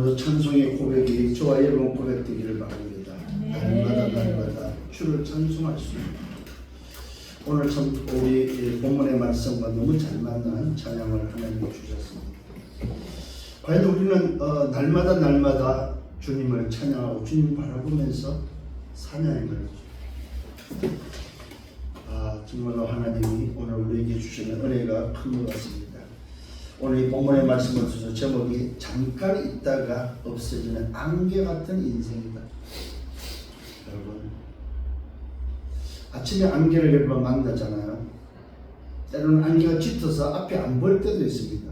오늘도 찬송의 고백이 저와 여러분 고백되기를 바랍니다. 날마다 주를 찬송할 수 있는 오늘 참 우리 본문의 말씀과 너무 잘 맞는 찬양을 하나님이 주셨습니다. 과연 우리는 날마다 주님을 찬양하고 주님 바라보면서 사냐임을 정말로 하나님이 오늘 우리에게 주시는 은혜가 큰 것 같습니다. 오늘 이 본문의 말씀을 주셔서 제목이 잠깐 있다가 없어지는 안개 같은 인생이다. 여러분, 아침에 안개를 여러분 만나잖아요. 때로는 안개가 짙어서 앞이 안 보일 때도 있습니다.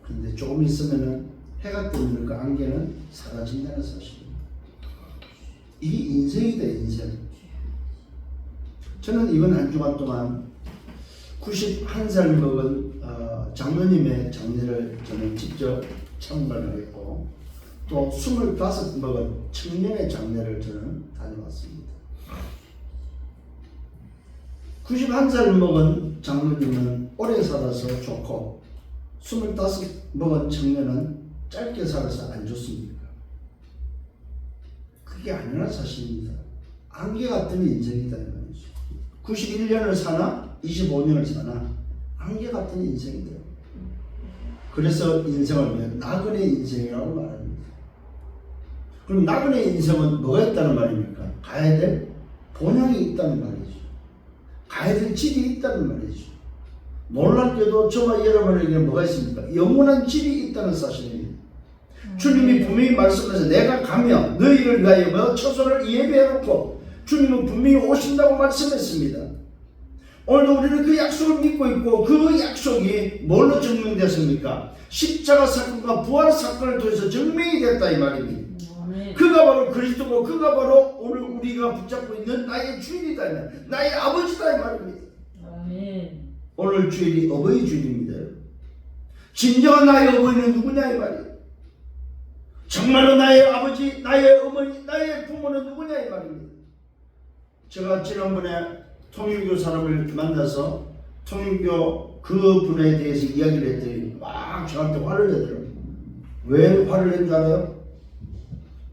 그런데 조금 있으면은 해가 뜨면 그 안개는 사라진다는 사실입니다. 이게 인생이다, 인생. 저는 이번 한 주간 동안 91살 먹은 장로님의 장례를 저는 직접 참관을 했고, 또 25 먹은 청년의 장례를 저는 다녀왔습니다. 91살 먹은 장로님은 오래 살아서 좋고 25 먹은 청년은 짧게 살아서 안 좋습니까? 그게 아니라 사실입니다. 안개 같은 인생이다 이 말이죠. 91년을 사나 25년을 사나 안개 같은 인생이다. 그래서 인생을 나그네 인생이라고 말합니다. 그럼 나그네 인생은 뭐가 있다는 말입니까? 가야 될 본향이 있다는 말이죠. 가야 될 길이 있다는 말이죠. 놀랍게도 저와 여러분에게 뭐가 있습니까? 영원한 길이 있다는 사실입니다. 주님이 분명히 말씀하셔서 내가 가며 너희를 위하여 처소를 예비해 놓고, 주님은 분명히 오신다고 말씀했습니다. 오늘도 우리는 그 약속을 믿고 있고, 그 약속이 뭘로 증명됐습니까? 십자가 사건과 부활 사건을 통해서 증명이 됐다 이 말입니다. 그가 바로 그리스도고, 그가 바로 오늘 우리가 붙잡고 있는 나의 주인이다, 나의 아버지다 이 말입니다. 아멘. 오늘 주일이 어버이 주일입니다. 진정한 나의 어버이는 누구냐 이 말이에요. 정말로 나의 아버지, 나의 어머니, 나의 부모는 누구냐 이 말입니다. 제가 지난번에 통일교 사람을 만나서 통일교 그 분에 대해서 이야기를 했더니 막 저한테 화를 내더라고요. 왜 화를 낸 줄 알아요?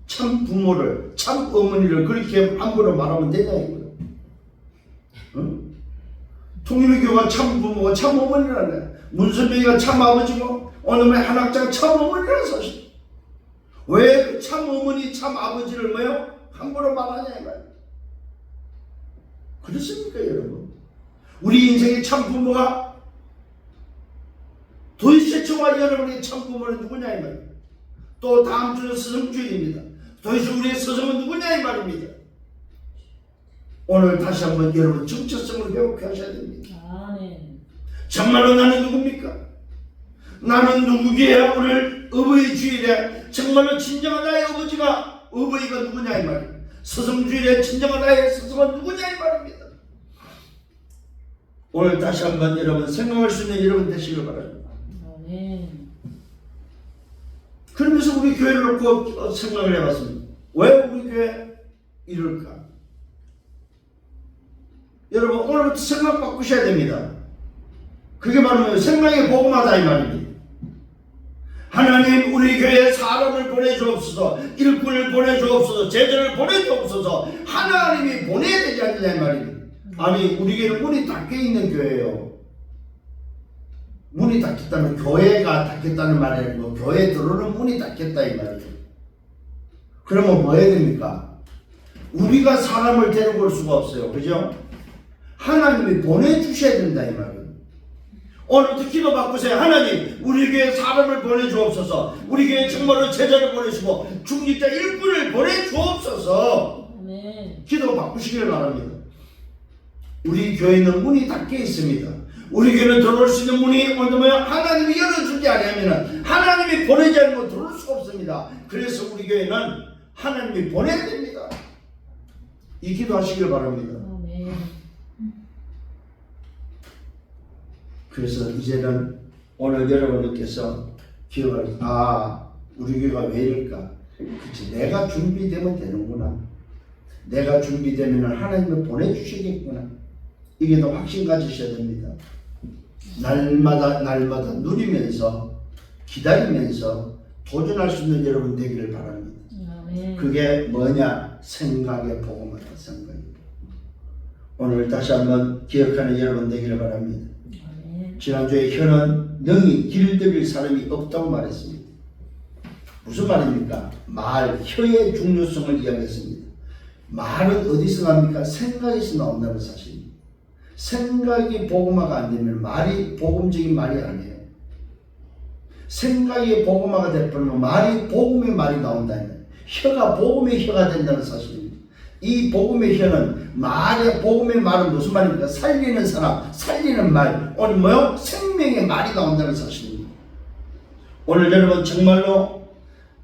참 부모를, 참 어머니를 그렇게 함부로 말하면 되냐 이거요. 응? 통일교가 참 부모가 참 어머니라네. 문선명이가 참 아버지고 오늘의 한학자가 참 어머니라는 사실. 왜 참 어머니, 참 아버지를 뭐요? 함부로 말하냐 이 말이에요. 그렇습니까 여러분? 우리 인생의 참 부모가 도대체 저와 여러분의 참 부모는 누구냐 이 말이에요. 또 다음 주는 스승주일입니다. 도대체 우리의 스승은 누구냐 이 말입니다. 오늘 다시 한번 여러분 정체성을 회복해 하셔야 됩니다. 정말로 나는 누굽니까? 나는 누구기에 오늘 어버이 주일에 정말로 진정한 나의 어버이가 누구냐 이 말이에요. 스승주일에 진정한 나의 스승은 누구냐 이 말입니다. 오늘 다시 한번 여러분 생각할 수 있는 여러분 되시길 바랍니다. 그러면서 우리 교회를 놓고 생각을 해봤습니다. 왜 우리 교회 이럴까? 여러분 오늘부터 생각 바꾸셔야 됩니다. 그게 바로 생명의 복음하다 이 말입니다. 하나님 우리 교회에 사람을 보내주옵소서, 일꾼을 보내주옵소서, 제자를 보내주옵소서. 하나님이 보내야 되지 않느냐 이 말입니다. 아니 우리 교회는 문이 닫혀있는 교회예요. 문이 닫혔다면 교회가 닫혔다는 말이 아니고 교회에 들어오는 문이 닫혔다 이 말이에요. 그러면 뭐 해야 됩니까? 우리가 사람을 데리고 올 수가 없어요. 그죠? 하나님이 보내주셔야 된다 이 말이에요. 오늘부터 기도 바꾸세요. 하나님 우리 교회에 사람을 보내주옵소서. 우리 교회에 정말로 제자를 보내시고 중직자 일꾼을 보내주옵소서. 기도 바꾸시길 바랍니다. 우리 교회는 문이 닫혀 있습니다. 우리 교회는 들어올 수 있는 문이 오늘도 하나님이 열어주지 않으면 하나님이 보내지 않으면 들어올 수가 없습니다. 그래서 우리 교회는 하나님이 보내야 됩니다. 이 기도 하시길 바랍니다. 그래서 이제는 오늘 여러분들께서 기억을 우리 교회가 왜 이럴까? 그치, 내가 준비되면 되는구나. 내가 준비되면 하나님을 보내주시겠구나. 이게 더 확신 가지셔야 됩니다. 날마다 누리면서 기다리면서 도전할 수 있는 여러분 되기를 바랍니다. 그게 뭐냐? 생각의 복음이다. 생각의 복음. 오늘 다시 한번 기억하는 여러분 되기를 바랍니다. 지난주에 혀는 능히 길들일 사람이 없다고 말했습니다. 무슨 말입니까? 말, 혀의 중요성을 이야기했습니다. 말은 어디서 납니까? 생각에서 나온다는 사실입니다. 생각이 복음화가 안 되면 말이 복음적인 말이 아니에요. 생각이 복음화가 되면 말이 복음의 말이 나온다는, 혀가 복음의 혀가 된다는 사실입니다. 이 복음의 혀는 말의 복음의 말은 무슨 말입니까? 살리는 사람, 살리는 말, 오늘 뭐요? 생명의 말이 나온다는 사실입니다. 오늘 여러분 정말로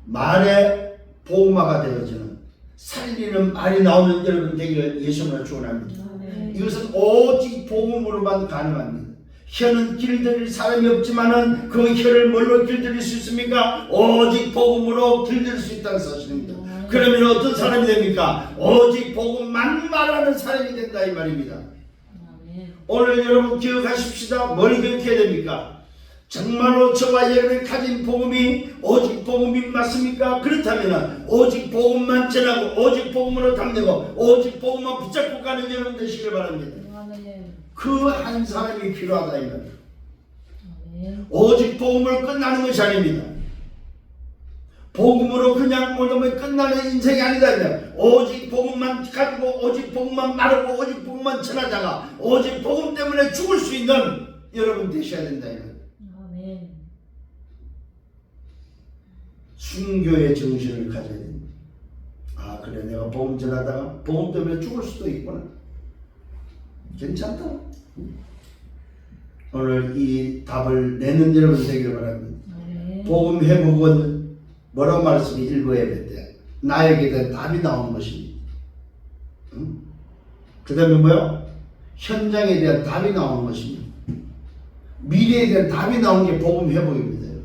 말의 복음화가 되어지는 살리는 말이 나오는 여러분 되기를 예수님으로 축원합니다. 이것은 오직 복음으로만 가능합니다. 혀는 길들일 사람이 없지만은 그 혀를 뭘로 길들일 수 있습니까? 오직 복음으로 길들일 수 있다는 사실입니다. 그러면 어떤 사람이 됩니까? 오직 복음만 말하는 사람이 된다 이 말입니다. 오늘 여러분 기억하십시다. 뭘 기억해야 됩니까? 정말로 저와 여러분이 가진 복음이 오직 복음이 맞습니까? 그렇다면 오직 복음만 전하고 오직 복음으로 담내고 오직 복음만 붙잡고 가는 여러분 되시길 바랍니다. 그 한 사람이 필요하다 이 말이에요. 오직 복음으로 끝나는 것이 아닙니다. 복음으로 그냥 오늘만 끝나는 인생이 아니다. 오직 복음만 가지고 오직 복음만 말하고 오직 복음만 전하다가 오직 복음 때문에 죽을 수 있는 여러분 되셔야 된다. 아멘. 순교의 정신을 가져야 됩니다. 아 그래 내가 복음 전하다가 복음 때문에 죽을 수도 있구나. 괜찮다. 오늘 이 답을 내는 여러분 되기를 바랍니다. 복음 회복은 뭐라고 말했습니까? 일부 예배 때 나에게 대한 답이 나오는 것입니다. 그 다음에 뭐요? 현장에 대한 답이 나오는 것입니다. 미래에 대한 답이 나오는 게 복음 회복입니다.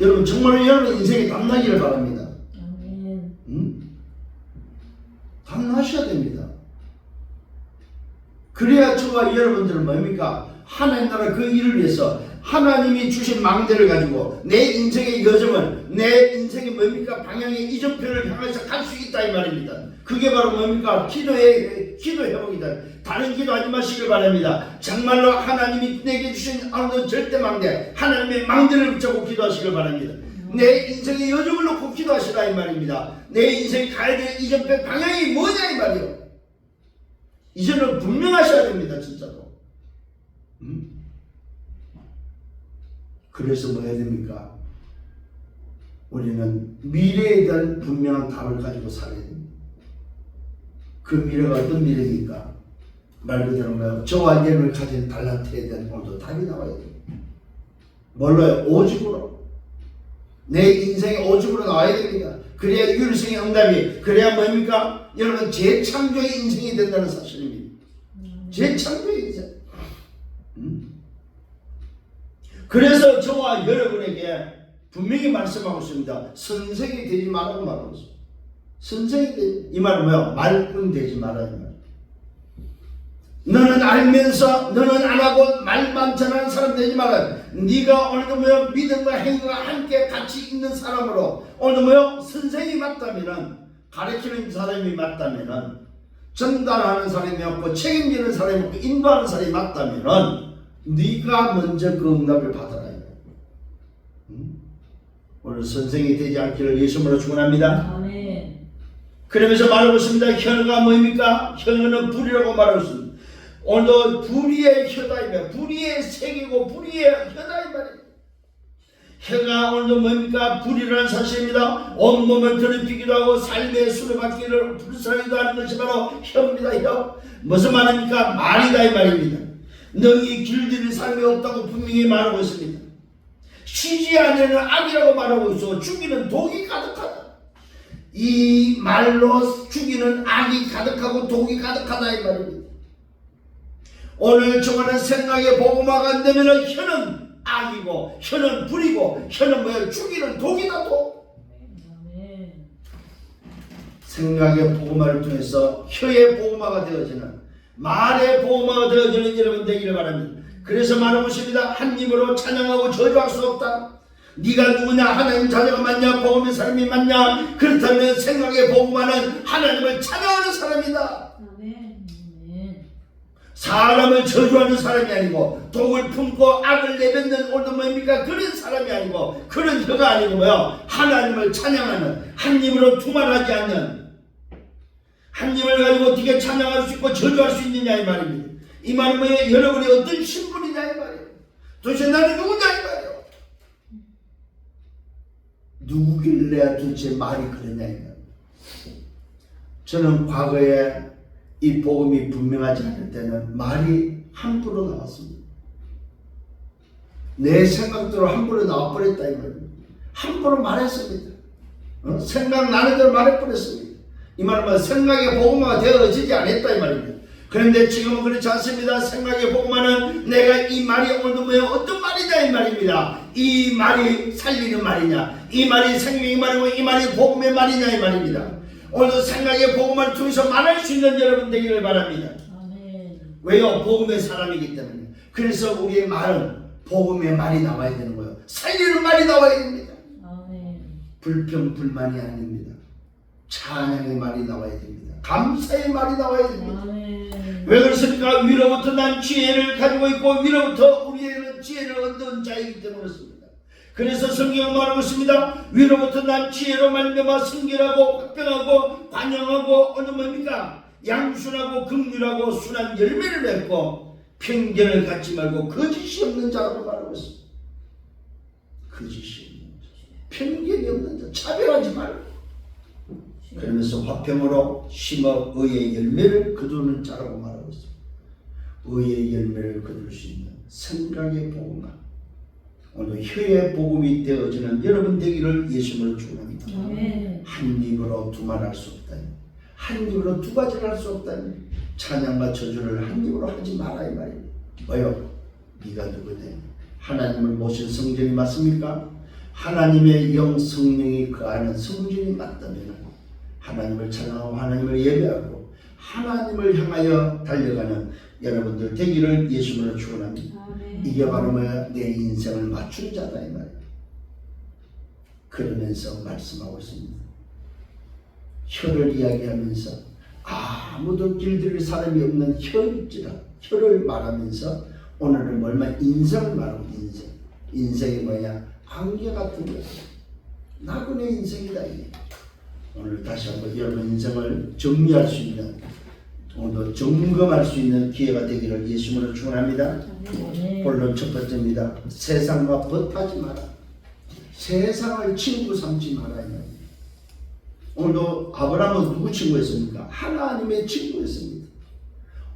여러분 정말로 여러분 인생에 답나기를 바랍니다. 답나셔야 됩니다. 그래야 저와 여러분들은 뭡니까? 하나님 나라 그 일을 위해서 하나님이 주신 망대를 가지고 내 인생의 여정을 내 인생의 뭡니까? 방향의 이정표를 향해서 갈 수 있다 이 말입니다. 그게 바로 뭡니까? 기도 회복이다. 다른 기도하지 마시길 바랍니다. 정말로 하나님이 내게 주신 어느 절대 망대 하나님의 망대를 붙잡고 기도하시길 바랍니다. 내 인생의 여정을 놓고 기도하시라 이 말입니다. 내 인생이 가야 될 이정표 방향이 뭐냐 이 말이에요. 이제는 분명하셔야 됩니다. 진짜로. 그래서 뭐 해야 됩니까? 우리는 미래에 대한 분명한 답을 가지고 살아야 됩니다. 그 미래가 어떤 미래입니까? 말 그대로 뭐요? 저와 여러분을 가진 달란트에 대한 오늘도 답이 나와야 됩니다. 뭘로요? 오직으로. 내 인생의 오직으로 나와야 됩니다. 그래야 유일성의 응답이, 그래야 뭡니까? 여러분 재창조의 인생이 된다는 사실입니다. 재창조의 인생. 그래서 저와 여러분에게 분명히 말씀하고 있습니다. 선생이 되지 말라고 말하고 있습니다. 선생이 되지, 이 말은 뭐야? 말끔 되지 말라 이 말. 너는 알면서 너는 안 하고 말만 전하는 사람 되지 말라. 네가 오늘도 뭐야? 믿음과 행위가 함께 같이 있는 사람으로 오늘도 뭐야? 선생이 맞다면은, 가르치는 사람이 맞다면은, 전달하는 사람이 없고 책임지는 사람이 없고 인도하는 사람이 맞다면은 네가 먼저 그 응답을 받아라. 오늘 선생이 되지 않기를 예수님으로 축원합니다. 아멘. 그러면서 말하고 있습니다. 혀가 뭐입니까? 혀는 불이라고 말하고 있습니다. 오늘도 불의의 혀다이며 불의의 색이고 불의의 혀다 이 말입니다. 혀가 오늘도 뭡니까? 불이라는 사실입니다. 온몸을 더럽히기도 하고 삶의 수레바퀴를 불쌍히도 하는 것이 바로 혀입니다. 혀. 무슨 말입니까? 말이다 이 말입니다. 능히 길들일 사람이 없다고 분명히 말하고 있습니다. 쉬지 않으는 악이라고 말하고 있어. 죽이는 독이 가득하다. 이 말로 죽이는 악이 가득하고 독이 가득하다 이 말입니다. 오늘 정하는 생각의 복음화가 안 되면 혀는 악이고 혀는 불이고 혀는 뭐야? 죽이는 독이다 독. 생각의 복음화를 통해서 혀의 복음화가 되어지는, 말의 복음화가 되어지는 여러분 되기를 바랍니다. 그래서 말하고 있습니다. 한 입으로 찬양하고 저주할 수 없다. 네가 누구냐? 하나님 자녀가 맞냐? 복음의 사람이 맞냐? 그렇다면 생각에 복음하는 하나님을 찬양하는 사람이다. 사람을 저주하는 사람이 아니고 독을 품고 악을 내뱉는 오늘 뭡니까? 그런 사람이 아니고 그런 혀가 아니고 뭐요? 하나님을 찬양하는, 한 입으로 두말하지 않는, 한 입을 가지고 어떻게 찬양할 수 있고 저주할 수 있느냐 이 말입니다. 이 말은 뭐예요? 여러분이 어떤 신분이냐 이 말이에요. 도대체 나는 누구냐 이 말이에요. 누구길래 도대체 말이 그러냐 이 말이에요. 저는 과거에 이 복음이 분명하지 않을 때는 말이 함부로 나왔습니다. 내 생각대로 함부로 나와버렸다 이 말입니다. 함부로 말했습니다. 생각나는 대로 말해버렸습니다. 이 말은 생각의 복음화가 되어지지 않았다 이 말입니다. 그런데 지금은 그렇지 않습니다. 생각의 복음화는 내가 이 말이 오늘도 뭐예요? 어떤 말이냐 이 말입니다. 이 말이 살리는 말이냐, 이 말이 생명의 말이고 이 말이 복음의 말이냐 이 말입니다. 오늘도 생각의 복음을 통해서 말할 수 있는 여러분 되기를 바랍니다. 아멘. 왜요? 복음의 사람이기 때문에. 그래서 우리의 말은 복음의 말이 나와야 되는 거예요. 살리는 말이 나와야 됩니다. 아멘. 불평 불만이 아닙니다. 찬양의 말이 나와야 됩니다. 감사의 말이 나와야 됩니다. 아멘. 왜 그렇습니까? 위로부터 난 지혜를 가지고 있고 위로부터 우리에는 지혜를 얻은 자이기 때문에 그렇습니다. 그래서 성경은 말하고 있습니다. 위로부터 난 지혜로 말미암아 순결하고 화평하고 관영하고 어느 뭡니까? 양순하고 긍휼하고 순한 열매를 맺고 편견을 갖지 말고 거짓이 없는 자라고 말하고 있습니다. 거짓이 없는 자, 편견이 없는 자, 차별하지 말고 그러면서 화평으로 심어 의의 열매를 거두는 자라고 말하고 있습니다. 의의 열매를 거둘 수 있는 생각의 복음화, 오늘 혀의 복음이 되어지는 여러분 되기를 예수님으로 축원합니다. 한 입으로 두말할 수 없다. 한 입으로 두 가지를 할 수 없다. 찬양과 저주를 한 입으로 하지 마라 이 말입니다. 뭐요? 네가 누구냐? 하나님을 모신 성전이 맞습니까? 하나님의 영 성령이 거하는 성전이 맞다면 하나님을 찬양하고 하나님을 예배하고 하나님을 향하여 달려가는 여러분들 되기를 예수님으로 축원합니다. 이게 바로 뭐야? 내 인생을 맞춘 자다 이 말이에요. 그러면서 말씀하고 있습니다. 혀를 이야기하면서 아무도 길들일 사람이 없는 혀일지라 혀를 말하면서 오늘은 얼마나 인생을 말하고 인생이 뭐냐? 안개 같은 거야. 나그네 인생이다 이게. 오늘 다시 한번 여러분 인생을 정리할 수 있는, 오늘도 점검할 수 있는 기회가 되기를 예수님으로 축원합니다. 본론 첫 번째입니다. 세상과 벗하지 마라. 세상을 친구 삼지 마라. 오늘도 아브라함은 누구 친구였습니까? 하나님의 친구였습니다.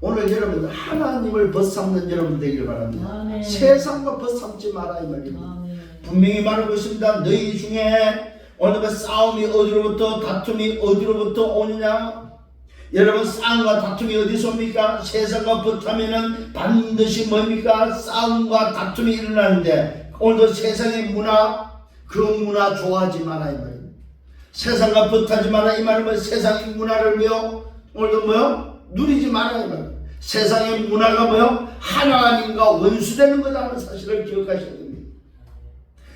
오늘 여러분 하나님을 벗삼는 여러분 되기를 바랍니다. 아멘. 세상과 벗삼지 마라 이 말입니다. 분명히 말하고 있습니다. 너희 중에 오늘 싸움이 어디로부터 다툼이 어디로부터 오느냐? 여러분 싸움과 다툼이 어디서 옵니까? 세상과 벗하면은 반드시 뭡니까? 싸움과 다툼이 일어나는데 오늘도 세상의 문화, 그 문화 좋아하지 마라 이 말입니다. 세상과 벗하지 마라 이 말은 세상의 문화를 뭐요? 오늘도 뭐요? 누리지 마라 이 말입니다. 세상의 문화가 뭐요? 하나님과 원수되는 거다라는 사실을 기억하셔야 됩니다.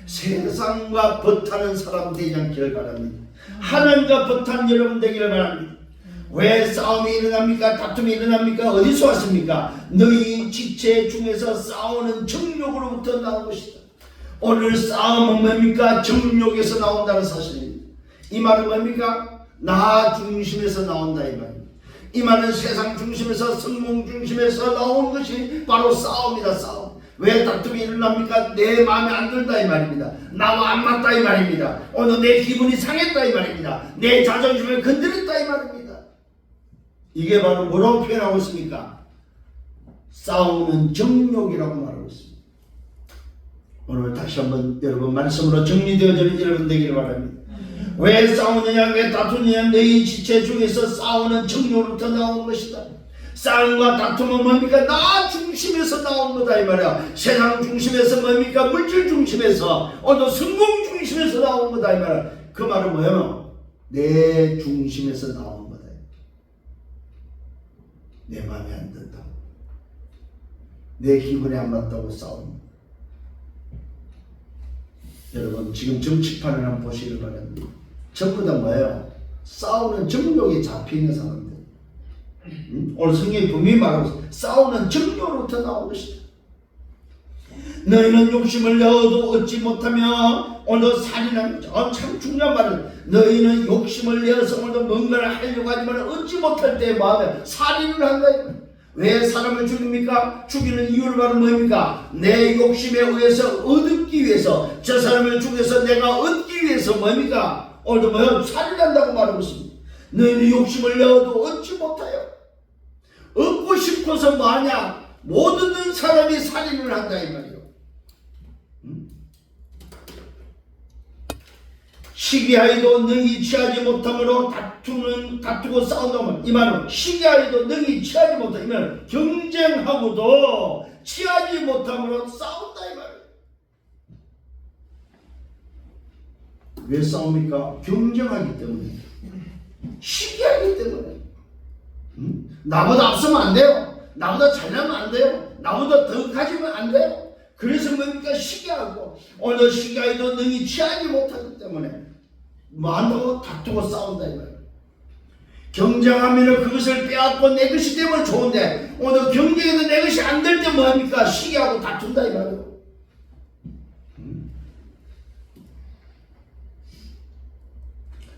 세상과 벗하는 사람 되지 않기를 바랍니다. 하나님과 벗한 여러분 되기를 바랍니다. 왜 싸움이 일어납니까? 다툼이 일어납니까? 어디서 왔습니까? 너희 지체 중에서 싸우는 정욕으로부터 나온 것이다. 오늘 싸움은 뭡니까? 정욕에서 나온다는 사실입니다. 이 말은 뭡니까? 나 중심에서 나온다 이 말입니다. 이 말은 세상 중심에서 성공 중심에서 나온 것이 바로 싸움이다. 싸움. 왜 다툼이 일어납니까? 내 마음에 안 들다 이 말입니다. 나와 안 맞다 이 말입니다. 오늘 내 기분이 상했다 이 말입니다. 내 자존심을 건드렸다 이 말입니다. 이게 바로 뭐라고 표현하고 있습니까? 싸우는 정욕이라고 말하고 있습니다. 오늘 다시 한번 여러분 말씀으로 정리되어지는 여러분 되기를 바랍니다. 왜 싸우느냐? 왜 다투느냐? 너희 지체 중에서 싸우는 정욕으로부터 나온 것이다. 싸움과 다툼은 뭡니까? 나 중심에서 나온 거다 이 말이야. 세상 중심에서 뭡니까? 물질 중심에서, 오늘 성공 중심에서 나온 거다 이 말이야. 그 말은 뭐예요? 내 중심에서 나온 거다. 내 마음에 안 든다고, 내 기분에 안 맞다고 싸웁니다. 여러분 지금 정치판을 한번 보시길 바랍니다. 전부 다 뭐예요? 싸우는 정욕에 잡혀있는 사람들. 오늘 성경이 분명히 말하고 있어요. 싸우는 정욕으로부터 나온 것이다. 너희는 욕심을 내어도 얻지 못하며 오늘 살인한 참 중요한 말은 너희는 욕심을 내어서 오늘 뭔가를 하려고 하지만 얻지 못할 때에 마음에 살인을 한다. 왜 사람을 죽입니까? 죽이는 이유를 바로 뭡니까? 내 욕심에 의해서 얻기 위해서, 저 사람을 죽여서 내가 얻기 위해서 뭡니까? 오늘도 뭐요? 살인한다고 말하고 있습니다. 너희는 욕심을 내어도 얻지 못하여 얻고 싶어서 뭐하냐? 못 얻는 사람이 살인을 한다 이 말이에요. 시기하여도 능히 취하지 못함으로 다투고 싸운다면, 이 말은 시기하여도 능히 취하지 못함, 이 말은 경쟁하고도 취하지 못함으로 싸운다 이 말이에요. 왜 싸웁니까? 경쟁하기 때문에, 시기하기 때문에. 나보다 앞서면 안 돼요. 나보다 잘나면 안 돼요. 나보다 더 가지면 안 돼요. 그래서 뭡니까? 시기하고, 오늘 시기하여도 능히 취하지 못하기 때문에 뭐 한다고? 다투고 싸운다 이 말이에요. 경쟁하면 그것을 빼앗고 내 것이 되면 좋은데, 오늘 경쟁에도 내 것이 안 될 때 뭐합니까? 시기하고 다툰다 이 말이에요.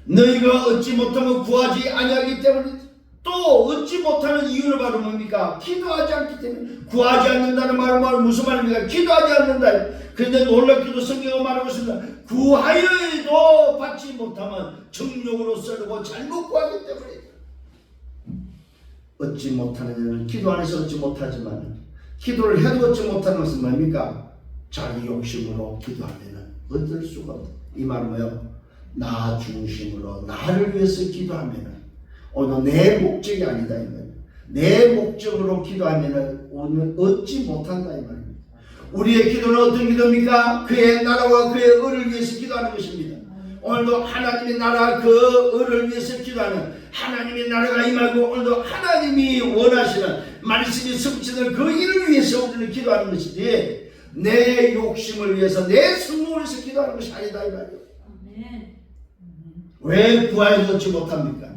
너희가 얻지 못하면 구하지 아니하기 때문에, 또 얻지 못하는 이유는 바로 뭡니까? 기도하지 않기 때문에. 구하지 않는다는 말은 무슨 말입니까? 기도하지 않는다. 그런데 놀랍게도 성경은 말하고 있습니다. 구하여도 받지 못하면 정욕으로 썰고 잘못 구하기 때문에. 얻지 못하는 일은 기도 안에서 얻지 못하지만, 기도를 해도 얻지 못하는 것은 뭡니까? 자기 욕심으로 기도하면 얻을 수가 없다. 이 말은 뭐예요? 나 중심으로 나를 위해서 기도하면 오늘 내 목적이 아니다 이 말이에요. 내 목적으로 기도하면 오늘 얻지 못한다 이 말입니다. 우리의 기도는 어떤 기도입니까? 그의 나라와 그의 의를 위해서 기도하는 것입니다. 오늘도 하나님의 나라 그 의를 위해서 기도하는, 하나님의 나라가 임하고 오늘도 하나님이 원하시는 말씀이 성취되는 그 일을 위해서 우리는 기도하는 것이지, 내 욕심을 위해서 내 성공을 위해서 기도하는 것이 아니다 이 말이에요. 왜 구하여도 얻지 못합니까?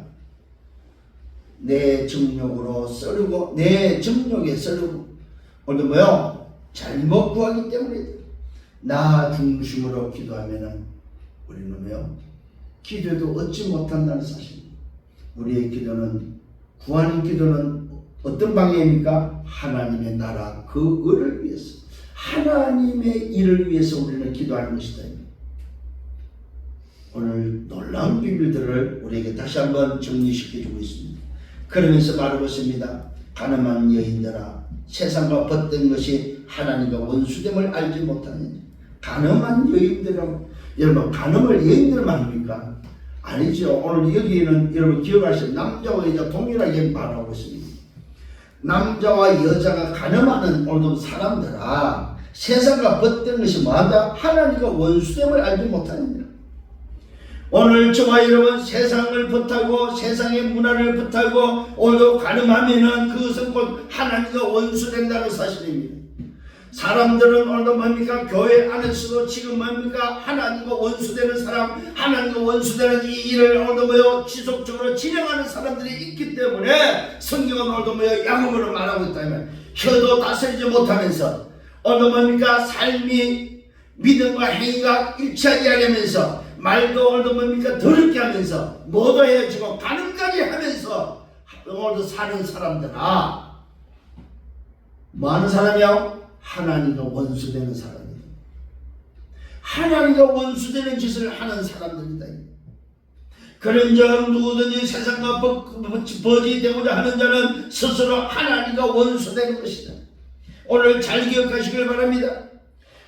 내 정욕으로 썰고, 내 정욕에 썰고, 오늘도 뭐요? 잘못 구하기 때문에. 나 중심으로 기도하면은 우리는 뭐요? 기도도 얻지 못한다는 사실입니다. 우리의 기도는, 구하는 기도는 어떤 방향입니까? 하나님의 나라 그 의를 위해서, 하나님의 일을 위해서 우리는 기도하는 것이다. 오늘 놀라운 비밀들을 우리에게 다시 한번 정리시켜주고 있습니다. 그러면서 말하고 있습니다. 가늠한 여인들아, 세상과 벗된 것이 하나님과 원수됨을 알지 못하느냐. 가늠한 여인들은, 여러분 가늠을 여인들만 합니까? 아니죠. 오늘 여기는 여러분 기억하시면 남자와 여자 동일하게 말하고 있습니다. 남자와 여자가 가늠하는 오늘 사람들아, 세상과 벗된 것이 뭐하다? 하나님과 원수됨을 알지 못하느냐. 오늘 저와 여러분 세상을 벗하고 세상의 문화를 벗하고 오늘도 가늠하면은 그것은 곧 하나님과 원수된다는 사실입니다. 사람들은 오늘도 뭡니까? 교회 안에서도 지금 뭡니까? 하나님과 원수되는 사람, 하나님과 원수되는 이 일을 오늘도 뭐요? 지속적으로 진행하는 사람들이 있기 때문에 성경은 오늘도 뭐요? 야곱으로 말하고 있다면, 혀도 다스리지 못하면서 오늘도 뭡니까? 삶이 믿음과 행위가 일치하지 않으면서, 말도 오늘도 뭡니까? 더럽게 하면서, 뭐도 해야지고 가늠까지 하면서 오늘도 사는 사람들아, 뭐 하는 사람이요? 하나님과 원수되는 사람이다. 하나님과 원수되는 짓을 하는 사람들이다. 그런 자 누구든지 세상과 버지 되고자 하는 자는 스스로 하나님과 원수되는 것이다. 오늘 잘 기억하시길 바랍니다.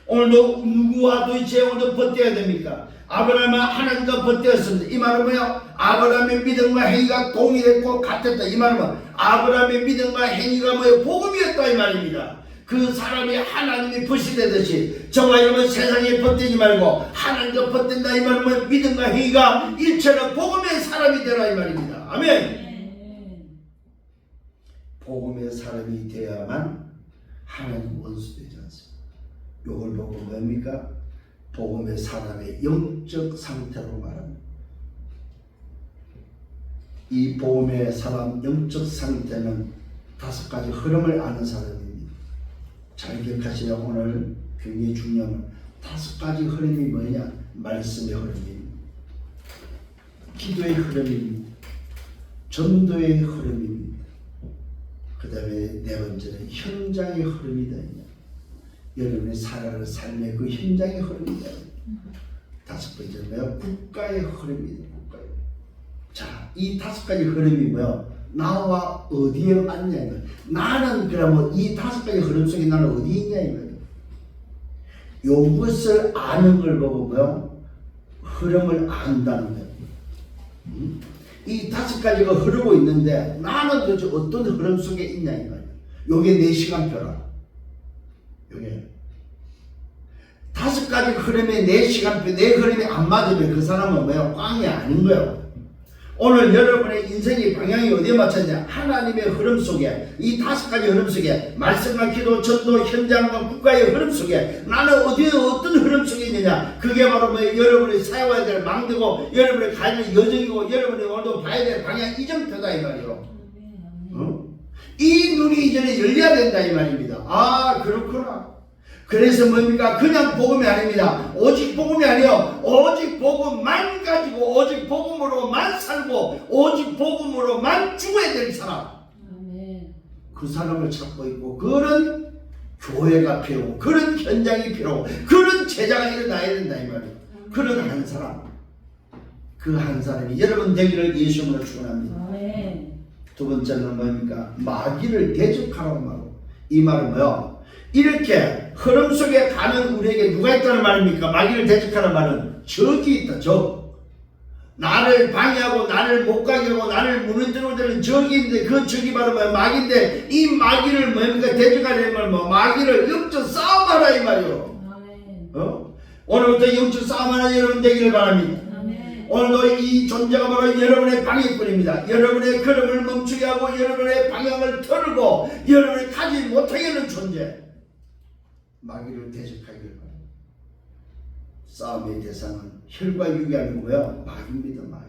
오늘도 누구와 도대체 오늘도 벗대야 됩니까? 아브라함은 하나님과 벗대었습니다. 이 말은 뭐예요? 아브라함의 믿음과 행위가 동일했고 같았다. 이 말은 뭐? 아브라함의 믿음과 행위가 뭐예요? 복음이었다 이 말입니다. 그 사람이 하나님이 벗이되듯이 저와 여러분 세상에 벗대지 말고 하나님과 벗된다 이 말은 뭐? 믿음과 행위가 일체로 복음의 사람이 되라 이 말입니다. 아멘. 복음의 사람이 되어야만 하나님 원수 되지 않습니다. 요걸 보고 뭡니까? 복음의 사람의 영적 상태로 말합니다. 이 복음의 사람 영적 상태는 5가지 흐름을 아는 사람입니다. 잘 기억하세요. 오늘 굉장히 중요한 건 5가지 흐름이 뭐냐? 말씀의 흐름입니다. 기도의 흐름입니다. 전도의 흐름입니다. 그 다음에 4번째는 현장의 흐름이다. 여러분이 살아가는 삶의 그 현장의 흐름이다. 5번째는 국가의 흐름이다. 국가의. 자, 이 5가지 흐름이 뭐야? 나와 어디에 맞냐 이거. 나는 그러면 이 5가지 흐름 속에 나는 어디 있냐 이거. 요것을 아는 걸 보고 뭐요? 흐름을 안다는 거예요. 이 5가지가 흐르고 있는데 나는 도대체 어떤 흐름 속에 있냐 이거예요. 요게 내 시간표라. 요게 5가지 흐름에 내 시간표, 내 흐름이 안 맞으면 그 사람은 뭐야? 꽝이 아닌 거예요. 오늘 여러분의 인생의 방향이 어디에 맞췄냐? 하나님의 흐름 속에, 이 5가지 흐름 속에, 말씀과 기도, 전도, 현장과 국가의 흐름 속에 나는 어디에 어떤 흐름 속에 있느냐? 그게 바로 뭐 여러분이 사용해야 될 망대고 여러분이 가야 될 여정이고 여러분이 오늘도 봐야 될 방향 이정표다 이 말이요. 이 눈이 이전에 열려야 된다 이 말입니다. 아 그렇구나. 그래서 뭡니까? 그냥 복음이 아닙니다. 오직 복음이 아니요. 오직 복음만 가지고 오직 복음으로만 살고 오직 복음으로만 죽어야 될 사람. 아멘. 그 사람을 찾고 있고 그런 교회가 필요하고 그런 현장이 필요하고 그런 제자가 일어나야 된다 이 말이에요. 그런 한 사람. 그 한 사람이 여러분 되기를 예수님으로 축원합니다. 아멘. 2번째는 뭡니까? 마귀를 대적하라고 말하고 이 말은 뭐요? 이렇게 흐름 속에 가는 우리에게 누가 있다는 말입니까? 마귀를 대적하는 말은 적이 있다. 적. 나를 방해하고 나를 못 가게 하고 나를 무너뜨리고 되는 적이 있는데 그 적이 바로 뭐야? 마귀인데 이 마귀를 뭡니까? 대적하려면 말 뭐? 마귀를 영적 싸움하라 이 말이요. 오늘부터 영적 싸움하는 여러분 되기를 바랍니다. 오늘도 이 존재가 바로 여러분의 방해꾼입니다. 여러분의 걸음을 멈추게 하고 여러분의 방향을 틀고 여러분이 가지 못하게 하는 존재. 마귀를 대적하기를 바랍니다. 싸움의 대상은 혈과 육이 아니고 뭐야? 마귀입니다. 마귀.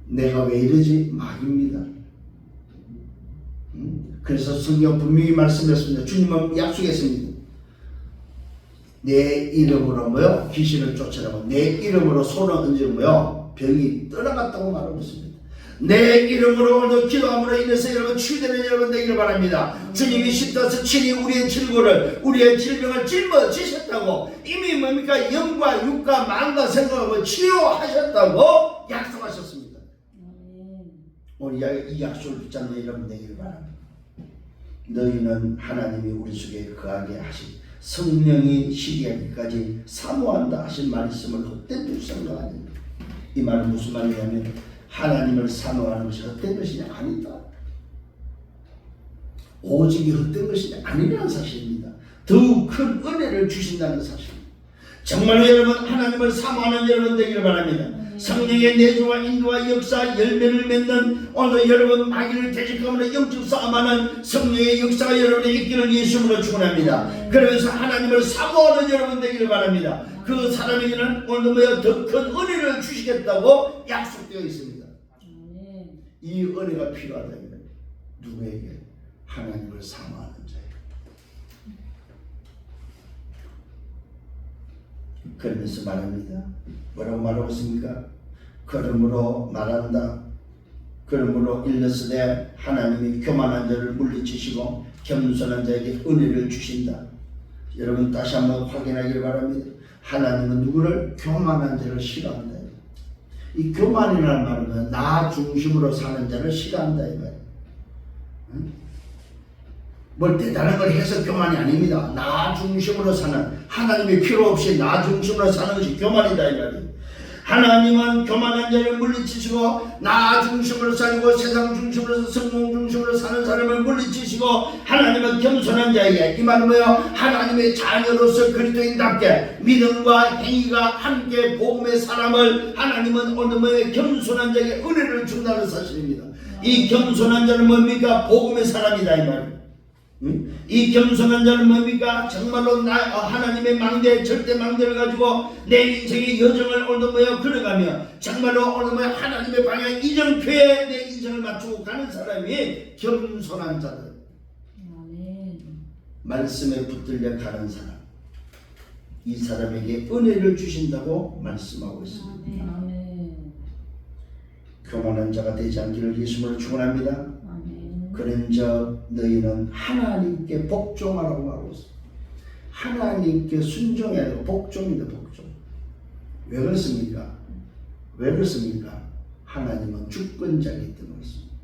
내가 왜 이러지? 마귀입니다. 그래서 성경 분명히 말씀했습니다. 주님은 약속했습니다. 내 이름으로 뭐요? 귀신을 쫓아내고 내 이름으로 손을 얹으면 뭐요? 병이 떠나갔다고 말하고 있습니다. 내 이름으로 오늘도 기도함으로 인해서 여러분 치유되는 여러분 되기를 바랍니다. 주님이 십자가에서 친히 우리의 질고를 우리의 질병을 짊어지셨다고 이미 뭡니까? 영과 육과 마음과 생각을 치유하셨다고 약속하셨습니다. 오늘 이 약속을 붙잡는 여러분 되기를 바랍니다. 너희는 하나님이 우리 속에 거하게 하신 성령이 시기하기까지 사모한다 하신 말씀을 헛된 줄 생각 아닙니다. 이 말은 무슨 말이냐면 하나님을 사모하는 것이 헛된 것이냐? 아니다. 오직이 헛된 것이 아니라는 사실입니다. 더욱 큰 은혜를 주신다는 사실입니다. 정말로 여러분 하나님을 사모하는 여러분 되기를 바랍니다. 성령의 내주와 인도와 역사 열매를 맺는 오늘 여러분 마귀를 대적하므로 영적 싸움하는 성령의 역사가 여러분의 있기를 예수님으로 축원합니다. 그러면서 하나님을 사모하는 여러분 되기를 바랍니다. 그 사람에게는 오늘 더 큰 은혜를 주시겠다고 약속되어 있습니다. 이 은혜가 필요하다. 누구에게? 하나님을 사모하는 자에게. 그러면서 말합니다. 뭐라고 말하고 있습니까? 그러므로 말한다. 그러므로 일러스되 하나님이 교만한 자를 물리치시고 겸손한 자에게 은혜를 주신다. 여러분 다시 한번 확인하기를 바랍니다. 하나님은 누구를? 교만한 자를 싫어한다. 이 교만이라는 말은 나 중심으로 사는 자를 싫어한다 이 말이에요. 뭘 대단한 걸 해서 교만이 아닙니다. 나 중심으로 사는, 하나님이 필요 없이 나 중심으로 사는 것이 교만이다 이 말이에요. 하나님은 교만한 자를 물리치시고 나 중심으로 살고 세상 중심으로 성공 중심으로 사는 사람을 물리치시고 하나님은 겸손한 자에게, 이 말은 뭐예요? 하나님의 자녀로서 그리스도인답게 믿음과 행위가 함께 복음의 사람을 하나님은 오늘 뭐예요? 겸손한 자에게 은혜를 준다는 사실입니다. 이 겸손한 자는 뭡니까? 복음의 사람이다 이 말이에요. 이 겸손한 자는 뭡니까? 정말로 하나님의 망대, 절대 망대를 가지고 내 인생의 여정을 오늘 뭐야 걸어가며 정말로 오늘 뭐야 하나님의 방향 이정표에 내 인생을 맞추고 가는 사람이 겸손한 자들. 말씀에 붙들려 가는 사람, 이 사람에게 은혜를 주신다고 말씀하고 있습니다. 교만한 자가 되지 않기를 예수님으로 축원합니다. 그런즉 너희는 하나님께 복종하라고 하고 있습니다. 하나님께 순종해야 되고 복종입니다. 복종. 왜 그렇습니까? 왜 그렇습니까? 하나님은 주권자이기 때문에 그렇습니다.